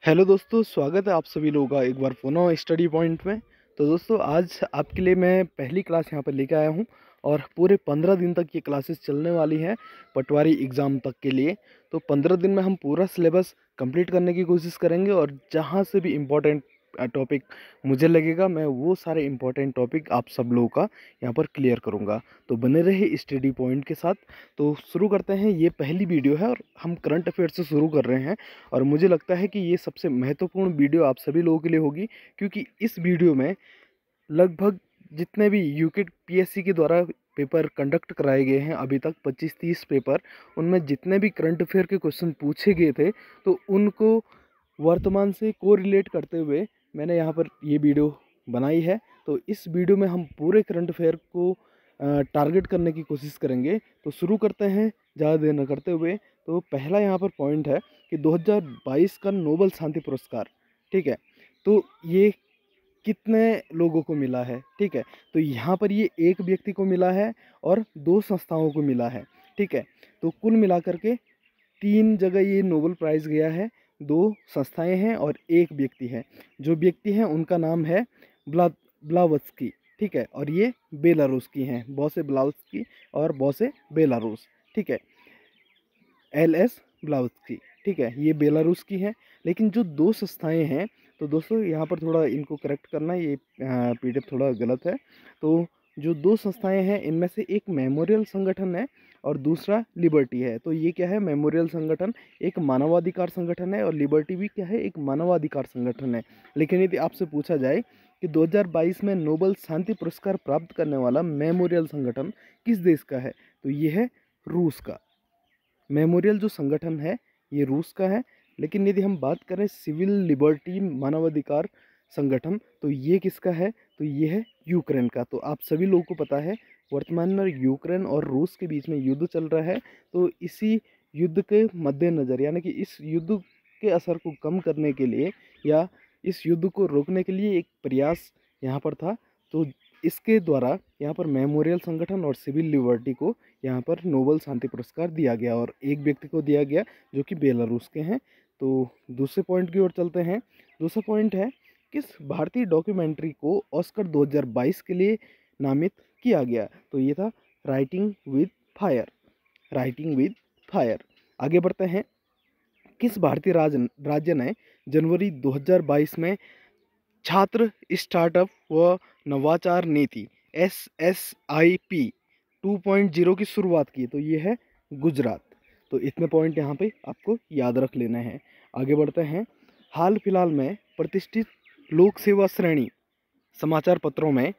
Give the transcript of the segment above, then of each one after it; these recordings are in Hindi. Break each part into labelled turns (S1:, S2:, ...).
S1: हेलो दोस्तों, स्वागत है आप सभी लोगों का एक बार पुनः स्टडी पॉइंट में। तो दोस्तों, आज आपके लिए मैं पहली क्लास यहाँ पर लेकर आया हूँ और पूरे 15 दिन तक ये क्लासेस चलने वाली हैं पटवारी एग्ज़ाम तक के लिए। तो 15 दिन में हम पूरा सिलेबस कंप्लीट करने की कोशिश करेंगे और जहाँ से भी इम्पोर्टेंट टॉपिक मुझे लगेगा मैं वो सारे इम्पोर्टेंट टॉपिक आप सब लोगों का यहाँ पर क्लियर करूँगा। तो बने रहे स्टडी पॉइंट के साथ। तो शुरू करते हैं। ये पहली वीडियो है और हम करंट अफेयर से शुरू कर रहे हैं और मुझे लगता है कि ये सबसे महत्वपूर्ण वीडियो आप सभी लोगों के लिए होगी, क्योंकि इस वीडियो में लगभग जितने भी यूके पीएससी के द्वारा पेपर कंडक्ट कराए गए हैं अभी तक 25-30 पेपर, उनमें जितने भी करंट अफेयर के क्वेश्चन पूछे गए थे तो उनको वर्तमान से कोरिलेट करते हुए मैंने यहाँ पर ये वीडियो बनाई है। तो इस वीडियो में हम पूरे करंट अफेयर को टारगेट करने की कोशिश करेंगे। तो शुरू करते हैं ज़्यादा देर न करते हुए। तो पहला यहाँ पर पॉइंट है कि 2022 का नोबेल शांति पुरस्कार, ठीक है, तो ये कितने लोगों को मिला है। ठीक है, तो यहाँ पर ये एक व्यक्ति को मिला है और 2 संस्थाओं को मिला है। ठीक है, तो कुल मिलाकर के 3 जगह ये नोबेल प्राइज़ गया है, 2 संस्थाएं हैं और एक व्यक्ति है। जो व्यक्ति हैं उनका नाम है ब्लावत्स्की। ठीक है, और ये बेलारूस की हैं, बॉसे ब्लावत्स्की और बॉसे बेलारूस। ठीक है, LS ब्लावत्स्की। ठीक है, ये बेलारूस की हैं। लेकिन जो 2 संस्थाएं हैं, तो दोस्तों यहाँ पर थोड़ा इनको करेक्ट करना, ये PDF थोड़ा गलत है। तो जो 2 संस्थाएं हैं इनमें से एक मेमोरियल संगठन है और दूसरा लिबर्टी है। तो ये क्या है, मेमोरियल संगठन एक मानवाधिकार संगठन है और लिबर्टी भी क्या है, एक मानवाधिकार संगठन है। लेकिन यदि आपसे पूछा जाए कि 2022 में नोबेल शांति पुरस्कार प्राप्त करने वाला मेमोरियल संगठन किस देश का है, तो ये है रूस का। मेमोरियल जो संगठन है ये रूस का है। लेकिन यदि हम बात करें सिविल लिबर्टी मानवाधिकार संगठन, तो ये किसका है, तो ये है यूक्रेन का। तो आप सभी लोगों को पता है वर्तमान में यूक्रेन और रूस के बीच में युद्ध चल रहा है। तो इसी युद्ध के मद्देनज़र, यानी कि इस युद्ध के असर को कम करने के लिए या इस युद्ध को रोकने के लिए एक प्रयास यहाँ पर था। तो इसके द्वारा यहाँ पर मेमोरियल संगठन और सिविल लिबर्टी को यहाँ पर नोबेल शांति पुरस्कार दिया गया और एक व्यक्ति को दिया गया जो कि बेलारूस के हैं। तो दूसरे पॉइंट की ओर चलते हैं। दूसरा पॉइंट है, किस भारतीय डॉक्यूमेंट्री को ऑस्कर 2022 के लिए नामित किया गया, तो ये था writing with fire. Writing with fire. आगे बढ़ते हैं। किस भारतीय राज्य ने जनवरी 2022 में छात्र स्टार्टअप व नवाचार नीति SSIP 2.0 की शुरुआत की, तो ये है गुजरात। तो इतने पॉइंट यहाँ पे आपको याद रख लेना है। आगे बढ़ते हैं। हाल फिलहाल में प्रतिष्ठित लोक सेवा श्रेणी समाचार पत्रों में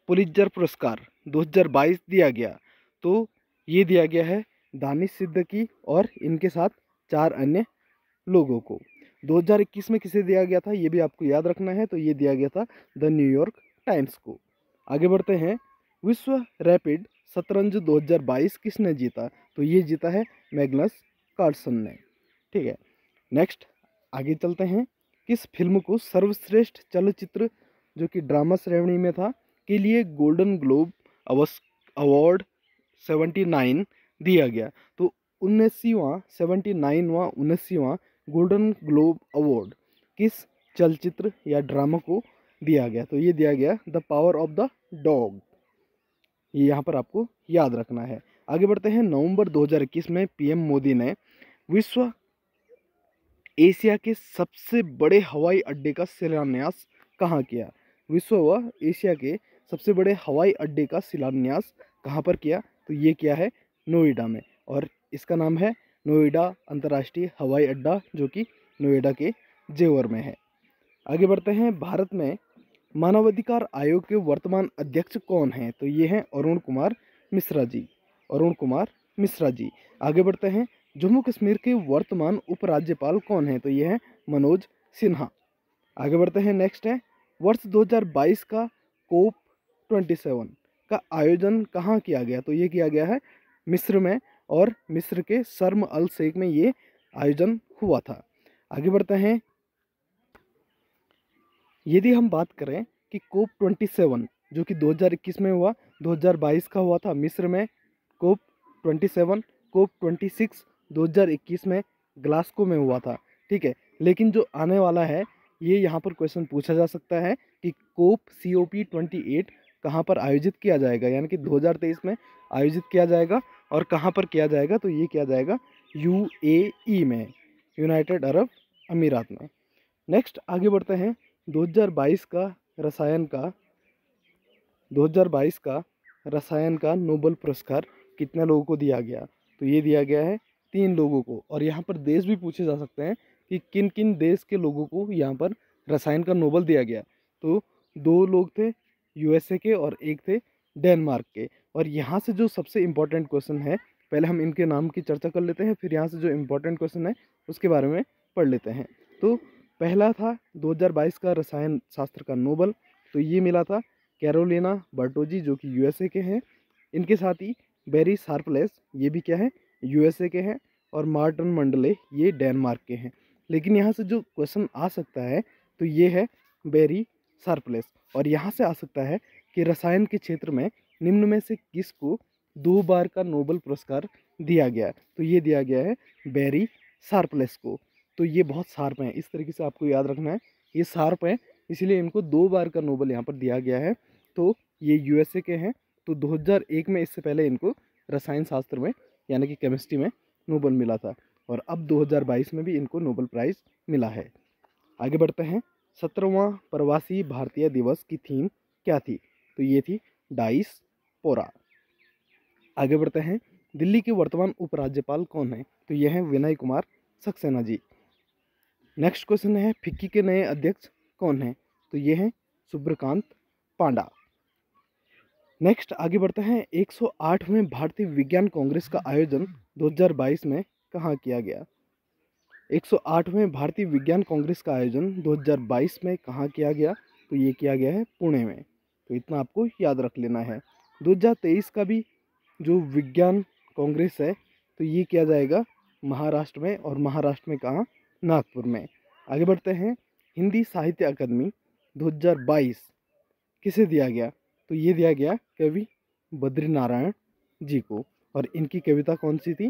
S1: पुलित्जर पुरस्कार 2022 दिया गया। तो ये दिया गया है दानिश सिद्दीकी और इनके साथ 4 अन्य लोगों को। 2021 में किसे दिया गया था ये भी आपको याद रखना है, तो ये दिया गया था द न्यूयॉर्क टाइम्स को। आगे बढ़ते हैं। विश्व रैपिड शतरंज 2022 किसने जीता, तो ये जीता है मैग्नस कार्लसन ने। ठीक है, नेक्स्ट आगे चलते हैं। किस फिल्म को सर्वश्रेष्ठ चलचित्र जो कि ड्रामा श्रेणी में था के लिए गोल्डन ग्लोब अवार्ड 79 दिया गया। तो 19वां गोल्डन ग्लोब अवार्ड किस चलचित्र या ड्रामा को दिया गया, तो ये दिया गया the power of the dog. ये यहाँ पर आपको याद रखना है। आगे बढ़ते हैं। नवंबर 2021 में PM मोदी ने विश्व एशिया के सबसे बड़े हवाई अड्डे का शिलान्यास कहाँ किया। विश्व व एशिया के सबसे बड़े हवाई अड्डे का शिलान्यास कहाँ पर किया, तो ये किया है नोएडा में और इसका नाम है नोएडा अंतर्राष्ट्रीय हवाई अड्डा, जो कि नोएडा के जेवर में है। आगे बढ़ते हैं। भारत में मानवाधिकार आयोग के वर्तमान अध्यक्ष कौन हैं, तो ये हैं अरुण कुमार मिश्रा जी। अरुण कुमार मिश्रा जी। आगे बढ़ते हैं। जम्मू कश्मीर के वर्तमान उपराज्यपाल कौन हैं, तो ये हैं मनोज सिन्हा। आगे बढ़ते हैं। नेक्स्ट है, वर्ष 2022 का कोप 27 का आयोजन कहाँ किया गया, तो ये किया गया है मिस्र में और मिस्र के शर्म अल शेख में ये आयोजन हुआ था। आगे बढ़ते हैं। यदि हम बात करें कि कोप 27 जो कि 2021 में हुआ, 2022 का हुआ था मिस्र में कोप 27, कोप 26 2021 में ग्लासगो में हुआ था। ठीक है, लेकिन जो आने वाला है ये यहाँ पर क्वेश्चन पूछा जा सकता है कि COP28 कहाँ पर आयोजित किया जाएगा, यानी कि 2023 में आयोजित किया जाएगा। और कहाँ पर किया जाएगा, तो ये किया जाएगा UAE में, यूनाइटेड अरब अमीरात में। नेक्स्ट आगे बढ़ते हैं। 2022 का रसायन का 2022 का रसायन का नोबेल पुरस्कार कितने लोगों को दिया गया, तो ये दिया गया है 3 लोगों को। और यहाँ पर देश भी पूछे जा सकते हैं कि किन किन देश के लोगों को यहाँ पर रसायन का नोबेल दिया गया। तो 2 लोग थे USA के और एक थे डेनमार्क के। और यहाँ से जो सबसे इम्पोर्टेंट क्वेश्चन है, पहले हम इनके नाम की चर्चा कर लेते हैं, फिर यहाँ से जो इम्पोर्टेंट क्वेश्चन है उसके बारे में पढ़ लेते हैं। तो पहला था 2022 का रसायन शास्त्र का नोबेल, तो ये मिला था कैरोलिना बर्टोजी जो कि USA के हैं। इनके साथ ही बेरी शार्पलेस, ये भी क्या है, USA के हैं। और मार्टिन मंडले, ये डेनमार्क के हैं। लेकिन यहाँ से जो क्वेश्चन आ सकता है तो ये है बेरी शार्पलेस। और यहाँ से आ सकता है कि रसायन के क्षेत्र में निम्न में से किसको 2 बार का नोबेल पुरस्कार दिया गया, तो ये दिया गया है बेरी शार्पलेस को। तो ये बहुत शार्प हैं, इस तरीके से आपको याद रखना है, ये शार्प हैं, इसलिए इनको 2 बार का नोबेल यहाँ पर दिया गया है। तो ये USA के हैं। तो 2001 में, इससे पहले इनको रसायन शास्त्र में यानी कि केमिस्ट्री में नोबेल मिला था। और अब 2022 में भी इनको नोबेल प्राइज़ मिला है। आगे बढ़ते हैं। 17वां प्रवासी भारतीय दिवस की थीम क्या थी, तो ये थी डाइस्पोरा। आगे बढ़ते हैं। दिल्ली के वर्तमान उपराज्यपाल कौन है, तो ये हैं विनय कुमार सक्सेना जी। नेक्स्ट क्वेश्चन है फिक्की के नए अध्यक्ष कौन हैं, तो ये हैं सुब्रकांत पांडा। नेक्स्ट आगे बढ़ते हैं। 108वें भारतीय विज्ञान कांग्रेस का आयोजन 2022 में कहाँ किया गया। 108वें भारतीय विज्ञान कांग्रेस का आयोजन 2022 में कहाँ किया गया, तो ये किया गया है पुणे में। तो इतना आपको याद रख लेना है। 2023 का भी जो विज्ञान कांग्रेस है तो ये किया जाएगा महाराष्ट्र में। और महाराष्ट्र में कहाँ, नागपुर में। आगे बढ़ते हैं। हिंदी साहित्य अकादमी 2022 किसे दिया गया, तो ये दिया गया कवि बद्रीनारायण जी को। और इनकी कविता कौन सी थी,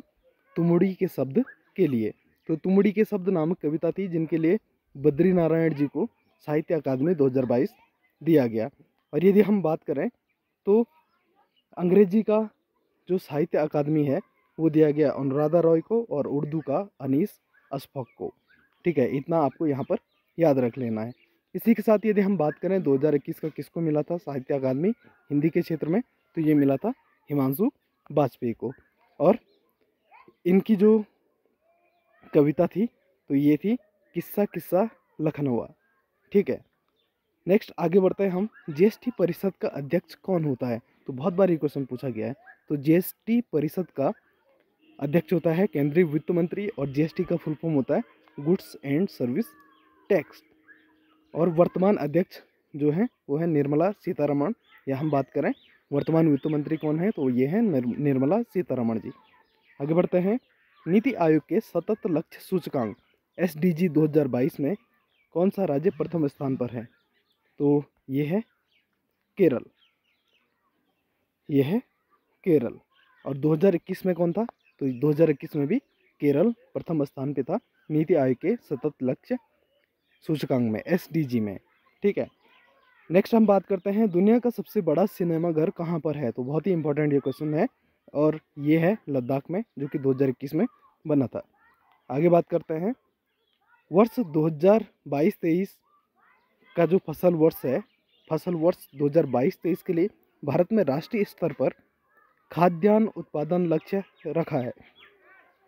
S1: तुमुड़ी के शब्द के लिए। तो तुमुड़ी के शब्द नामक कविता थी जिनके लिए बद्रीनारायण जी को साहित्य अकादमी 2022 दिया गया। और यदि हम बात करें तो अंग्रेजी का जो साहित्य अकादमी है वो दिया गया अनुराधा रॉय को, और उर्दू का अनीस अशफाक को। ठीक है, इतना आपको यहाँ पर याद रख लेना है। इसी के साथ यदि हम बात करें 2021 का किसको मिला था साहित्य अकादमी हिंदी के क्षेत्र में, तो ये मिला था हिमांशु वाजपेयी को। और इनकी जो कविता थी तो ये थी किस्सा किस्सा लखनऊ। ठीक है, नेक्स्ट आगे बढ़ते हैं हम। GST परिषद का अध्यक्ष कौन होता है, तो बहुत बार ये क्वेश्चन पूछा गया है। तो GST परिषद का अध्यक्ष होता है केंद्रीय वित्त मंत्री। और GST का फुल फॉर्म होता है गुड्स एंड सर्विस टैक्स। और वर्तमान अध्यक्ष जो है वो है निर्मला सीतारमण। या हम बात करें वर्तमान वित्त मंत्री कौन है, तो ये है निर्मला सीतारमण जी। आगे बढ़ते हैं। नीति आयोग के सतत लक्ष्य सूचकांक SDG 2022 में कौन सा राज्य प्रथम स्थान पर है, तो ये है केरल। ये है केरल। और 2021 में कौन था, तो 2021 में भी केरल प्रथम स्थान पे था नीति आयोग के सतत लक्ष्य सूचकांक में, SDG में। ठीक है, नेक्स्ट हम बात करते हैं दुनिया का सबसे बड़ा सिनेमा घर कहाँ पर है। तो बहुत ही इंपॉर्टेंट ये क्वेश्चन है, और ये है लद्दाख में, जो कि 2021 में बना था। आगे बात करते हैं। वर्ष 2022-23 का जो फसल वर्ष है, फसल वर्ष 2022-23 के लिए भारत में राष्ट्रीय स्तर पर खाद्यान्न उत्पादन लक्ष्य रखा है।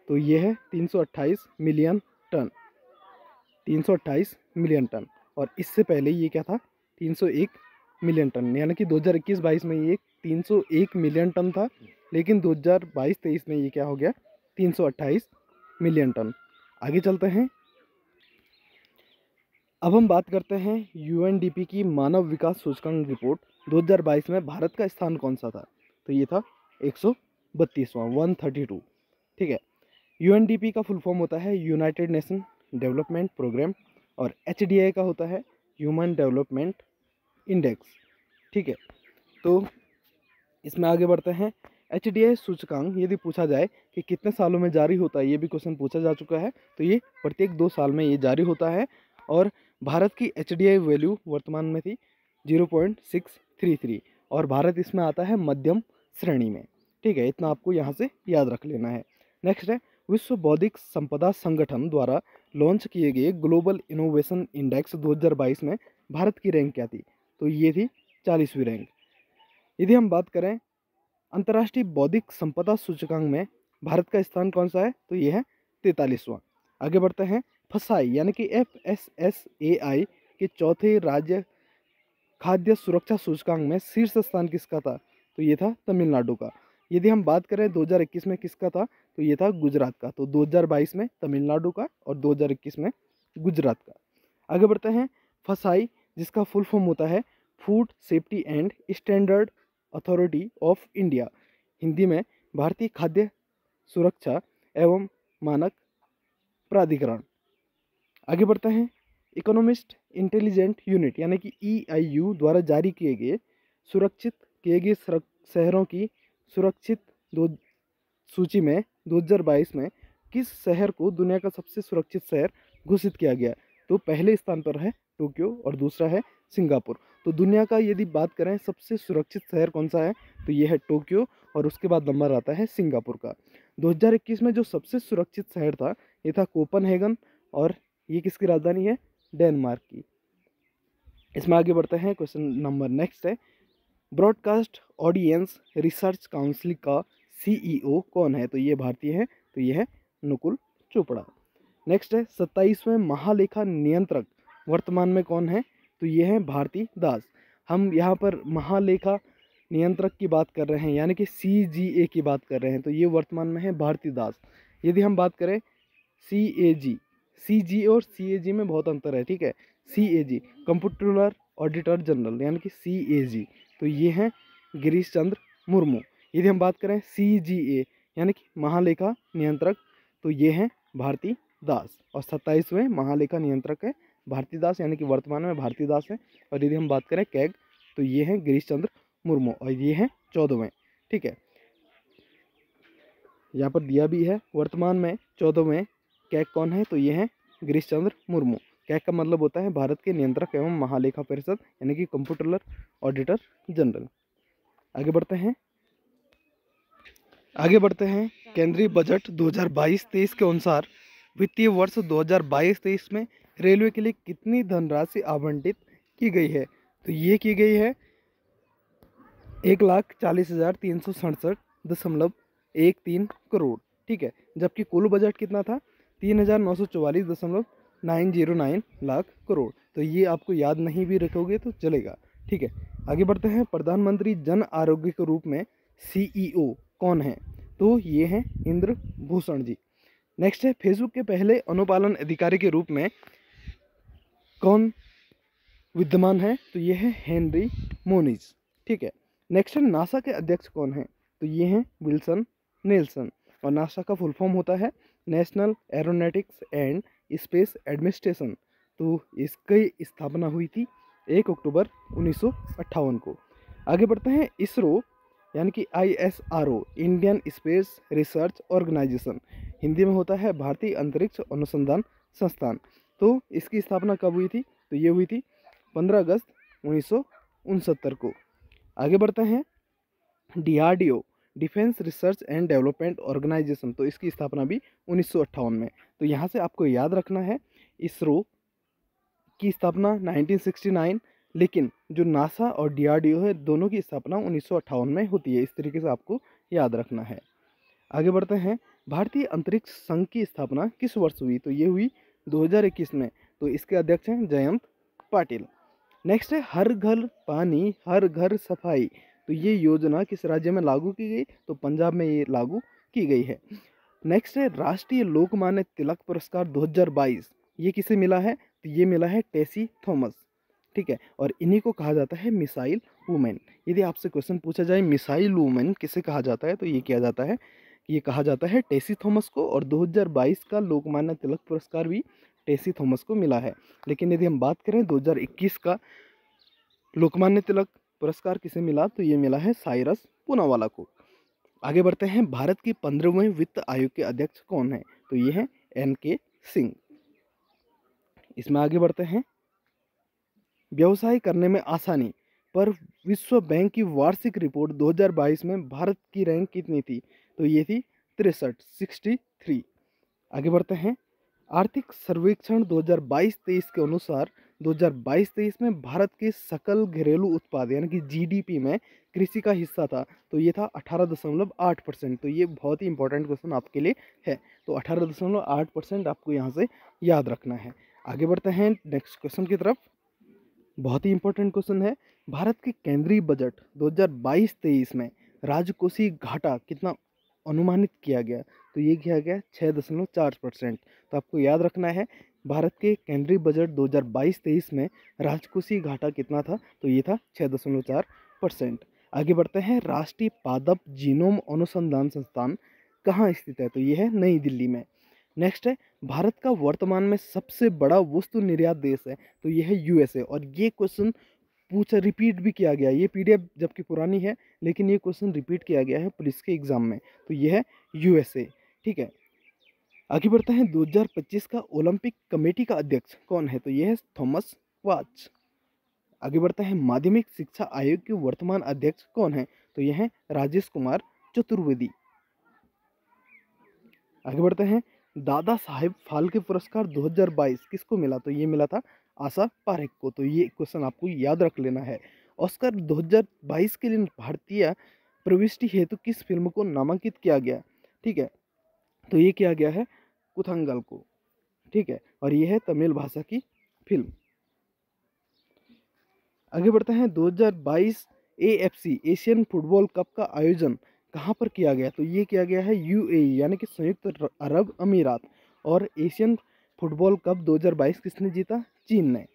S1: तो ये है 328 मिलियन टन। 328 million ton. और इससे पहले ये क्या था, 301 मिलियन टन। यानी कि 2021-22 में ये 301 मिलियन टन था, लेकिन 2022-23 में ये क्या हो गया, 328 मिलियन टन। आगे चलते हैं। अब हम बात करते हैं UNDP की मानव विकास सूचकांक रिपोर्ट 2022 में भारत का स्थान कौन सा था, तो ये था 132वां, 132। ठीक है, UNDP का फुल फॉर्म होता है यूनाइटेड नेशन डेवलपमेंट प्रोग्राम। और HDI का होता है ह्यूमन डेवलपमेंट इंडेक्स। ठीक है, तो इसमें आगे बढ़ते हैं। HDI सूचकांक यदि पूछा जाए कि कितने सालों में जारी होता है, ये भी क्वेश्चन पूछा जा चुका है। तो ये प्रत्येक 2 साल में ये जारी होता है। और भारत की HDI वैल्यू वर्तमान में थी 0.633 और भारत इसमें आता है मध्यम श्रेणी में। ठीक है, इतना आपको यहाँ से याद रख लेना है। नेक्स्ट है विश्व बौद्धिक संपदा संगठन द्वारा लॉन्च किए गए ग्लोबल इनोवेशन इंडेक्स 2022 में भारत की रैंक क्या थी? तो ये थी 40वीं रैंक। यदि हम बात करें अंतर्राष्ट्रीय बौद्धिक संपदा सूचकांक में भारत का स्थान कौन सा है? तो ये है 43वां। आगे बढ़ते हैं FSSAI यानी कि FSSAI के चौथे राज्य खाद्य सुरक्षा सूचकांक में शीर्ष स्थान किसका था? तो ये था तमिलनाडु का। यदि हम बात करें 2021 में किसका था? तो ये था गुजरात का। तो 2022 में तमिलनाडु का और 2021 में गुजरात का। आगे बढ़ते हैं FSSAI जिसका फुल फॉर्म होता है food safety and standard authority of India, Hindi में भारतीय खाद्य सुरक्षा एवं मानक प्राधिकरण। आगे बढ़ते हैं इकोनॉमिस्ट इंटेलिजेंट यूनिट यानी कि EIU द्वारा जारी सुरक्षित किए गए शहरों की सुरक्षित सूची में 2022 में किस शहर को दुनिया का सबसे सुरक्षित शहर घोषित किया गया? तो पहले स्थान पर है टोक्यो और दूसरा है सिंगापुर। तो दुनिया का यदि बात करें सबसे सुरक्षित शहर कौन सा है? तो ये है टोक्यो और उसके बाद नंबर आता है सिंगापुर का। 2021 में जो सबसे सुरक्षित शहर था ये था कोपनहेगन और ये किसकी राजधानी है? डेनमार्क की। इसमें आगे बढ़ते हैं क्वेश्चन नंबर नेक्स्ट है ब्रॉडकास्ट ऑडियंस रिसर्च काउंसिल का CEO कौन है? तो ये भारतीय है। तो ये है नुकुल चोपड़ा। नेक्स्ट है 27वें महालेखा नियंत्रक वर्तमान में कौन है? तो ये है भारती दास। हम यहाँ पर महालेखा नियंत्रक की बात कर रहे हैं यानी कि CGA की बात कर रहे हैं। तो ये वर्तमान में है भारती दास। यदि हम बात करें CG और CAG में बहुत अंतर है। ठीक है, CAG कंप्यूटर ऑडिटर जनरल यानी कि CAG, तो ये हैं गिरीश चंद्र मुर्मू। यदि हम बात करें CGA यानी कि महालेखा नियंत्रक, तो ये हैं भारती दास और 27वें महालेखा नियंत्रक है भारती दास यानी कि वर्तमान में भारती दास है। और यदि हम बात करें कैग, तो ये हैं गिरीश चंद्र मुर्मू और ये हैं 14वें। ठीक है, यहाँ पर दिया भी है वर्तमान में 14वें कैग कौन है? तो ये हैं गिरीश चंद्र मुर्मू। कैग का मतलब होता है भारत के नियंत्रक एवं महालेखा परिषद यानी कि कंप्यूटर ऑडिटर जनरल। आगे बढ़ते हैं केंद्रीय बजट 2022-23 के अनुसार वित्तीय वर्ष 2022-23 में रेलवे के लिए कितनी धनराशि आवंटित की गई है? तो ये की गई है 1,40,367.13 करोड़। ठीक है, जबकि कुल बजट कितना था? 3,944.909 लाख करोड़। तो ये आपको याद नहीं भी रखोगे तो चलेगा। ठीक है, आगे बढ़ते हैं प्रधानमंत्री जन आरोग्य के रूप में CEO कौन है? तो ये हैं इंद्र भूषण जी। नेक्स्ट है फेसबुक के पहले अनुपालन अधिकारी के रूप में कौन विद्यमान है? तो ये है हेनरी मोनिज। ठीक है, नेक्स्ट है नासा के अध्यक्ष कौन है? तो ये हैं विल्सन नेल्सन और नासा का फुल फॉर्म होता है national aeronautics and space administration. तो इसकी स्थापना हुई थी 1 अक्टूबर 1958 को। आगे बढ़ते हैं इसरो यानी कि ISRO Indian space research organisation, Hindi में होता है भारतीय अंतरिक्ष अनुसंधान संस्थान। तो इसकी स्थापना कब हुई थी? तो ये हुई थी 15 अगस्त 1969 को। आगे बढ़ते हैं DRDO defence research and development organisation, तो इसकी स्थापना भी 1958 में। तो यहाँ से आपको याद रखना है इसरो की स्थापना 1969, लेकिन जो नासा और DRDO है दोनों की स्थापना 1958 में होती है। इस तरीके से आपको याद रखना है। आगे बढ़ते हैं भारतीय अंतरिक्ष संघ की स्थापना किस वर्ष हुई? तो ये हुई 2021 में। तो इसके अध्यक्ष हैं जयंत पाटिल। नेक्स्ट है हर घर पानी हर घर सफाई, तो ये योजना किस राज्य में लागू की गई? तो पंजाब में ये लागू की गई है। नेक्स्ट है राष्ट्रीय लोकमान्य तिलक पुरस्कार 2022, ये किसे मिला है? तो ये मिला है टेसी थॉमस। ठीक है, और इन्हीं को कहा जाता है मिसाइल वुमेन। यदि आपसे क्वेश्चन पूछा जाए मिसाइल वुमेन किसे कहा जाता है, तो ये किया जाता है, ये कहा जाता है टेसी थॉमस को। और 2022 का लोकमान्य तिलक पुरस्कार भी टेसी थॉमस को मिला है। लेकिन यदि हम बात करें 2021 का लोकमान्य तिलक पुरस्कार किसे मिला, तो ये मिला है साइरस पूनावाला को। आगे बढ़ते हैं, भारत की 15वें वित्त आयोग के अध्यक्ष कौन है? तो ये है NK सिंह। इसमें आगे बढ़ते हैं, व्यवसाय करने में आसानी पर विश्व बैंक की वार्षिक रिपोर्ट 2022 में भारत की रैंक कितनी थी? तो ये थी 63। आगे बढ़ते हैं, आर्थिक सर्वेक्षण 2022-23 के अनुसार 2022-23 में भारत के सकल घरेलू उत्पाद यानी कि GDP में कृषि का हिस्सा था, तो ये था 18.8%। तो ये बहुत ही इंपॉर्टेंट क्वेश्चन आपके लिए है। तो 18.8% आपको यहाँ से याद रखना है। आगे बढ़ते हैं नेक्स्ट क्वेश्चन की तरफ। बहुत ही इंपॉर्टेंट क्वेश्चन है, भारत के केंद्रीय बजट 2022-23 में राजकोषीय घाटा कितना अनुमानित किया गया? तो ये किया गया 6.4%। तो आपको याद रखना है, भारत के केंद्रीय बजट 2022-23 में राजकोषीय घाटा कितना था? तो ये था 6.4%। आगे बढ़ते हैं, राष्ट्रीय पादप जीनोम अनुसंधान संस्थान कहाँ स्थित है? तो ये है नई दिल्ली में। नेक्स्ट है, भारत का वर्तमान में सबसे बड़ा वस्तु निर्यात देश है? तो ये है USA। और ये क्वेश्चन रिपीट भी किया गया, ये PDF जबकि पुरानी है लेकिन ये क्वेश्चन रिपीट किया गया है पुलिस के एग्जाम में। तो ये है USA। ठीक है, आगे बढ़ते हैं, 2025 का ओलंपिक कमेटी का अध्यक्ष कौन है? तो ये है थॉमस वाच। आगे बढ़ते हैं, माध्यमिक शिक्षा आयोग के वर्तमान अध्यक्ष कौन है? तो ये है राजेश कुमार चतुर्वेदी। आगे बढ़ते हैं, दादा साहेब फाल्के पुरस्कार 2022 किसको मिला? तो ये मिला था आशा पारेख को। तो ये क्वेश्चन आपको याद रख लेना है। ऑस्कर 2022 के लिए भारतीय प्रविष्टि हेतु किस फिल्म को नामांकित किया गया? ठीक है, तो ये किया गया है कुथंगल को। ठीक है, और ये है तमिल भाषा की फिल्म। आगे बढ़ते हैं, 2022 AFC एशियन फुटबॉल कप का आयोजन कहाँ पर किया गया? तो ये किया गया है UAE यानी कि संयुक्त अरब अमीरात। और एशियन फुटबॉल कप 2022 किसने जीता? चीन ने।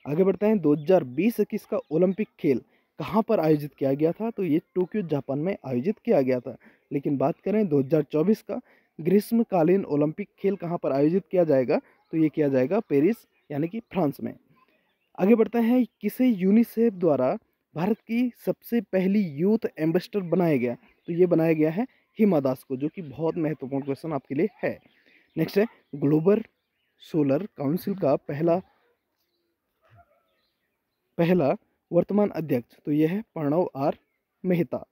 S1: आगे बढ़ते हैं, 2020-21 का ओलंपिक खेल कहाँ पर आयोजित किया गया था? तो ये टोक्यो जापान में आयोजित किया गया था। लेकिन बात करें 2024 का ग्रीष्मकालीन ओलंपिक खेल कहाँ पर आयोजित किया जाएगा? तो ये किया जाएगा पेरिस यानी कि फ्रांस में। आगे बढ़ते हैं, किसे यूनिसेफ द्वारा भारत की सबसे पहली यूथ एम्बेसडर बनाया गया? तो ये बनाया गया है हिमा दास को, जो कि बहुत महत्वपूर्ण क्वेश्चन आपके लिए है। नेक्स्ट है, ग्लोबल सोलर काउंसिल का पहला वर्तमान अध्यक्ष? तो यह है प्रणव R मेहता।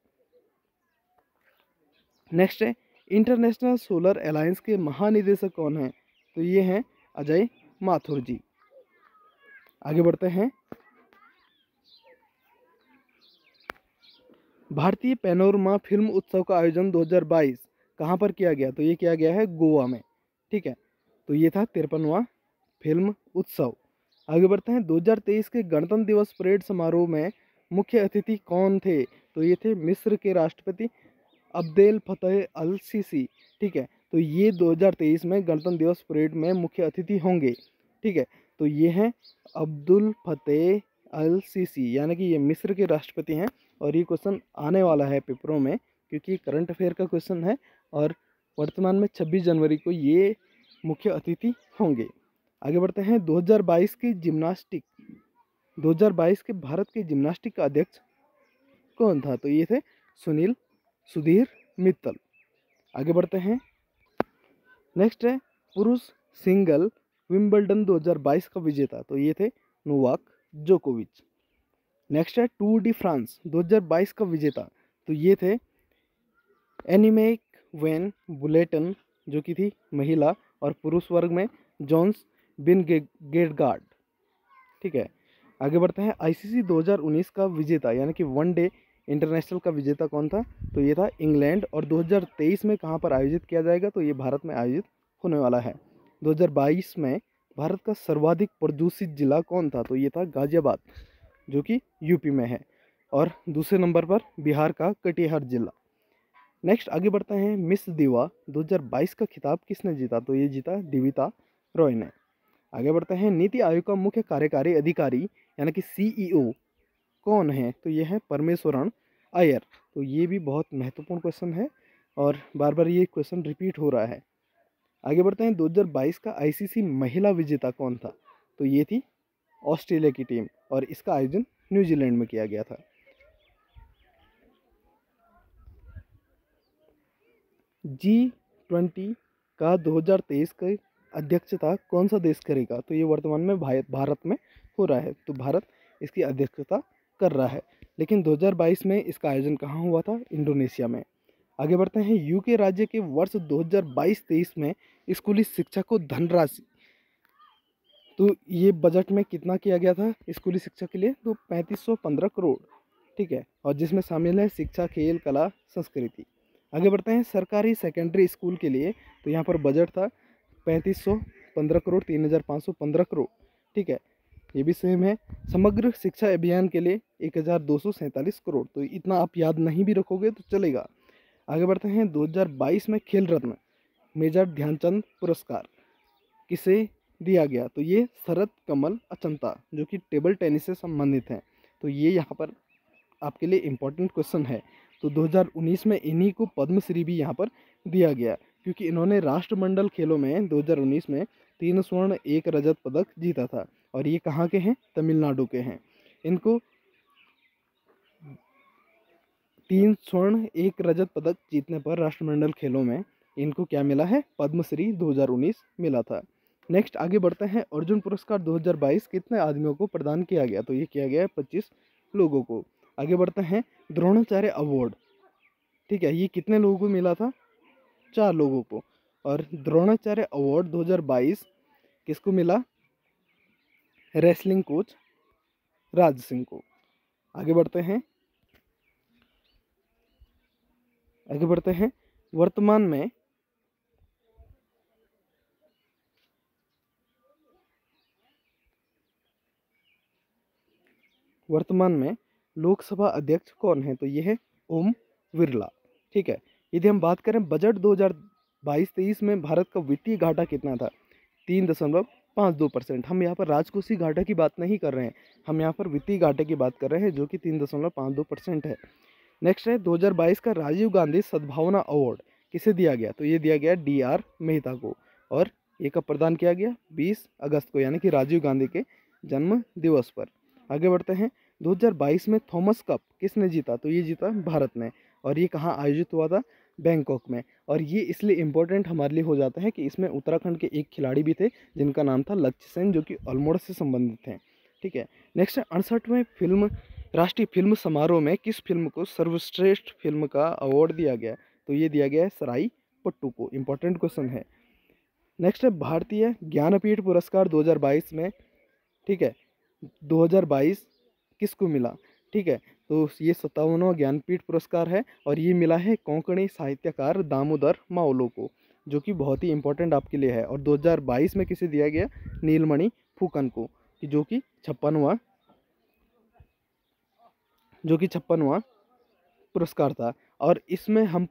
S1: नेक्स्ट है, इंटरनेशनल सोलर अलायंस के महानिदेशक कौन है? तो ये हैं अजय माथुर जी। आगे बढ़ते हैं, भारतीय पैनोरमा फिल्म उत्सव का आयोजन 2022 कहाँ पर किया गया? तो ये किया गया है गोवा में। ठीक है, तो ये था 53वां फिल्म उत्सव। आगे बढ़ते हैं, 2023 के गणतंत्र दिवस परेड समारोह में मुख्य अतिथि कौन थे? तो ये थे मिस्र के राष्ट्रपति अब्देल फतेह अल सीसी। ठीक है, तो ये 2023 में गणतंत्र दिवस परेड में मुख्य अतिथि होंगे। ठीक है, तो ये हैं अब्दुल फतेह अल सीसी यानी कि ये मिस्र के राष्ट्रपति हैं। और ये क्वेश्चन आने वाला है पेपरों में क्योंकि करंट अफेयर का क्वेश्चन है और वर्तमान में 26 जनवरी को ये मुख्य अतिथि होंगे। आगे बढ़ते हैं, 2022 के भारत के जिम्नास्टिक का अध्यक्ष कौन था? तो ये थे सुधीर मित्तल। आगे बढ़ते हैं, नेक्स्ट है, पुरुष सिंगल विंबलडन 2022 का विजेता? तो ये थे नोवाक जोकोविच। नेक्स्ट है, टूर डी फ्रांस 2022 का विजेता? तो ये थे एनिमेक वेन बुलेटन जो कि थी महिला, और पुरुष वर्ग में जॉन्स बिन गेटगार्ड। ठीक है, आगे बढ़ते हैं, ICC 2019 का विजेता यानी कि वनडे इंटरनेशनल का विजेता कौन था? तो ये था इंग्लैंड। और 2023 में कहाँ पर आयोजित किया जाएगा? तो ये भारत में आयोजित होने वाला है। 2022 में भारत का सर्वाधिक प्रदूषित जिला कौन था? तो ये था गाजियाबाद जो कि यूपी में है। और दूसरे नंबर पर बिहार का कटिहार जिला। नेक्स्ट आगे बढ़ते हैं, मिस दीवा 2022 का खिताब किसने जीता? तो ये जीता दिविता रॉय ने। आगे बढ़ते हैं, नीति आयोग का मुख्य कार्यकारी अधिकारी यानी कि CEO कौन है? तो ये है परमेश्वरन अय्यर। तो ये भी बहुत महत्वपूर्ण क्वेश्चन है और बार बार ये क्वेश्चन रिपीट हो रहा है। आगे बढ़ते हैं, 2022 का ICC महिला विजेता कौन था? तो ये थी ऑस्ट्रेलिया की टीम और इसका आयोजन न्यूजीलैंड में किया गया था। G20 का 2023 का अध्यक्षता कौन सा देश करेगा? तो ये वर्तमान में भारत में हो रहा है, तो भारत इसकी अध्यक्षता कर रहा है। लेकिन 2022 में इसका आयोजन कहाँ हुआ था? इंडोनेशिया में। आगे बढ़ते हैं, यूके राज्य के वर्ष 2022-23 में स्कूली शिक्षा को धनराशि, तो ये बजट में कितना किया गया था स्कूली शिक्षा के लिए? तो 3515 करोड़, ठीक है, और जिसमें शामिल है शिक्षा, खेल, कला, संस्कृति। आगे बढ़ते हैं, सरकारी सेकेंडरी स्कूल के लिए तो यहाँ पर बजट था 3515 करोड़, 3515 करोड़, ठीक है, ये भी सेम है। समग्र शिक्षा अभियान के लिए 1247 करोड़, तो इतना आप याद नहीं भी रखोगे तो चलेगा। आगे बढ़ते हैं, 2022 में खेल रत्न मेजर ध्यानचंद पुरस्कार किसे दिया गया? तो ये शरद कमल अचंता, जो कि टेबल टेनिस से संबंधित हैं, तो ये यहाँ पर आपके लिए इम्पोर्टेंट क्वेश्चन है। तो 2019 में इन्हीं को पद्मश्री भी यहाँ पर दिया गया, क्योंकि इन्होंने राष्ट्रमंडल खेलों में 2019 में 3 स्वर्ण 1 रजत पदक जीता था, और ये कहाँ के हैं? तमिलनाडु के हैं। इनको 3 स्वर्ण 1 रजत पदक जीतने पर राष्ट्रमंडल खेलों में इनको क्या मिला है? पद्मश्री 2019 मिला था। नेक्स्ट आगे बढ़ते हैं, अर्जुन पुरस्कार 2022 कितने आदमियों को प्रदान किया गया? तो ये किया गया है 25 लोगों को। आगे बढ़ते हैं, द्रोणाचार्य अवार्ड, ठीक है, ये कितने लोगों को मिला था? 4 लोगों को। और द्रोणाचार्य अवार्ड 2022 किसको मिला? रेसलिंग कोच राज सिंह को। आगे बढ़ते हैं, वर्तमान में लोकसभा अध्यक्ष कौन है? तो ये है ओम बिरला, ठीक है। यदि हम बात करें बजट 2022-23 में भारत का वित्तीय घाटा कितना था? 3.52%। हम यहाँ पर राजकोषीय घाटा की बात नहीं कर रहे हैं, हम यहाँ पर वित्तीय घाटे की बात कर रहे हैं, जो कि 3.52% है। नेक्स्ट है, 2022 का राजीव गांधी सद्भावना अवार्ड किसे दिया गया? तो ये दिया गया DR मेहता को, और ये कब प्रदान किया गया? 20 अगस्त को, यानी कि राजीव गांधी के जन्म दिवस पर। आगे बढ़ते हैं, 2022 में थॉमस कप किसने जीता? तो ये जीता भारत ने, और ये कहाँ आयोजित हुआ था? बैंकॉक में। और ये इसलिए इम्पोर्टेंट हमारे लिए हो जाता है कि इसमें उत्तराखंड के एक खिलाड़ी भी थे जिनका नाम था लक्ष्य सेन, जो कि अल्मोड़ा से संबंधित हैं, ठीक है। नेक्स्ट, 68वें राष्ट्रीय फिल्म समारोह में किस फिल्म को सर्वश्रेष्ठ फिल्म का अवार्ड दिया गया? तो ये दिया गया है सराई पट्टू को। इंपॉर्टेंट क्वेश्चन है। नेक्स्ट है, भारतीय ज्ञानपीठ पुरस्कार 2022 में, ठीक है, 2022 किसको मिला? ठीक है, तो ये 57वां ज्ञानपीठ पुरस्कार है, और ये मिला है कोंकणी साहित्यकार दामोदर मावलो को, जो कि बहुत ही इंपॉर्टेंट आपके लिए है। और 2022 में किसे दिया गया? नीलमणि फुकन को, कि जो कि 56वां पुरस्कार था। और इसमें हम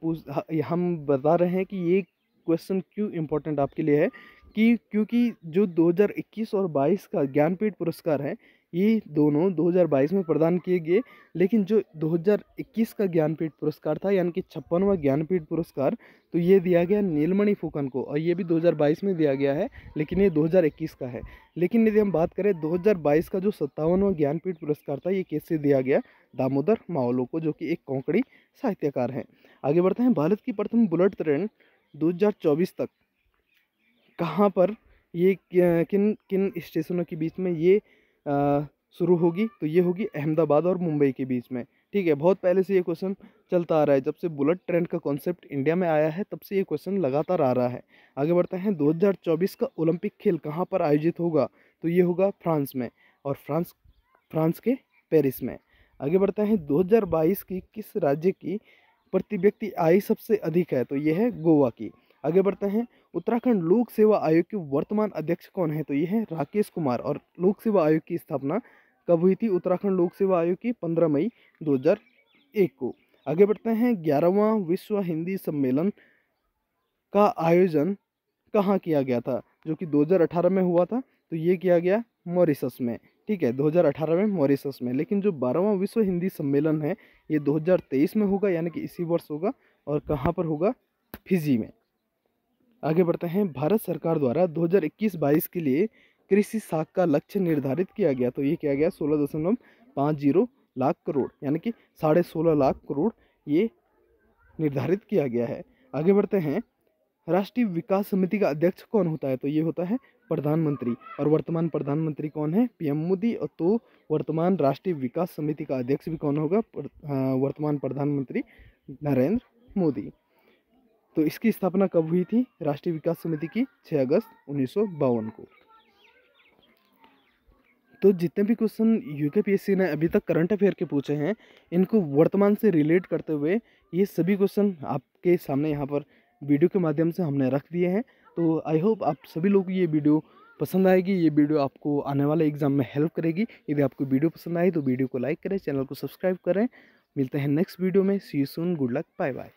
S1: बता रहे हैं कि ये क्वेश्चन क्यों इम्पोर्टेंट आपके लिए है, कि क्योंकि जो 2021 और 22 का ज्ञानपीठ पुरस्कार है, ये दोनों 2022 में प्रदान किए गए, लेकिन जो 2021 का ज्ञानपीठ पुरस्कार था, यानी कि 56वां ज्ञानपीठ पुरस्कार, तो ये दिया गया नीलमणि फुकन को, और ये भी 2022 में दिया गया है, लेकिन ये 2021 का है। लेकिन यदि हम बात करें 2022 का जो 57वां ज्ञानपीठ पुरस्कार था, ये किससे दिया गया? दामोदर मावलो को, जो कि एक कोंकणी साहित्यकार हैं। आगे बढ़ते हैं, भारत की प्रथम बुलेट ट्रेन 2024 तक कहाँ पर, ये किन किन स्टेशनों के बीच में ये शुरू होगी? तो ये होगी अहमदाबाद और मुंबई के बीच में, ठीक है। बहुत पहले से ये क्वेश्चन चलता आ रहा है, जब से बुलेट ट्रेन का कॉन्सेप्ट इंडिया में आया है तब से ये क्वेश्चन लगातार आ रहा है। आगे बढ़ते हैं, 2024 का ओलंपिक खेल कहाँ पर आयोजित होगा? तो ये होगा फ्रांस में, और फ्रांस के पेरिस में। आगे बढ़ते हैं, 2022 की किस राज्य की प्रति व्यक्ति आय सबसे अधिक है? तो ये है गोवा की। आगे बढ़ते हैं, उत्तराखंड लोक सेवा आयोग के वर्तमान अध्यक्ष कौन है? तो ये है राकेश कुमार। और लोक सेवा आयोग की स्थापना कब हुई थी? उत्तराखंड लोक सेवा आयोग की 15 मई 2001 को। आगे बढ़ते हैं, 11वां विश्व हिंदी सम्मेलन का आयोजन कहाँ किया गया था? जो कि 2018 में हुआ था, तो ये किया गया मॉरिशस में, ठीक है, 2018 में मॉरिशस में। लेकिन जो 12वां विश्व हिंदी सम्मेलन है, ये 2023 में होगा, यानी कि इसी वर्ष होगा, और कहाँ पर होगा? फिजी में। आगे बढ़ते हैं, भारत सरकार द्वारा 2021-22 के लिए कृषि साख का लक्ष्य निर्धारित किया गया, तो ये किया गया 16.50 लाख करोड़, यानी कि 16.5 लाख करोड़ ये निर्धारित किया गया है। आगे बढ़ते हैं। राष्ट्रीय विकास समिति का अध्यक्ष कौन होता है? तो ये होता है प्रधानमंत्री। और वर्तमान प्रधानमंत्री कौन है? पीएम मोदी। और तो वर्तमान राष्ट्रीय विकास समिति का अध्यक्ष भी कौन होगा? वर्तमान प्रधानमंत्री नरेंद्र मोदी। तो इसकी स्थापना कब हुई थी राष्ट्रीय विकास समिति की? 6 अगस्त 1952 को। तो जितने भी क्वेश्चन यूकेपीएससी ने अभी तक करंट अफेयर के पूछे हैं, इनको वर्तमान से रिलेट करते हुए ये सभी क्वेश्चन आपके सामने यहाँ पर वीडियो के माध्यम से हमने रख दिए हैं। तो आई होप आप सभी लोग ये वीडियो पसंद आएगी। ये वीडियो आपको आने वाले एग्जाम में हेल्प करेगी। यदि आपको वीडियो पसंद आए तो वीडियो को लाइक करें, चैनल को सब्सक्राइब करें। मिलते हैं नेक्स्ट वीडियो में। See you soon, good luck, bye bye.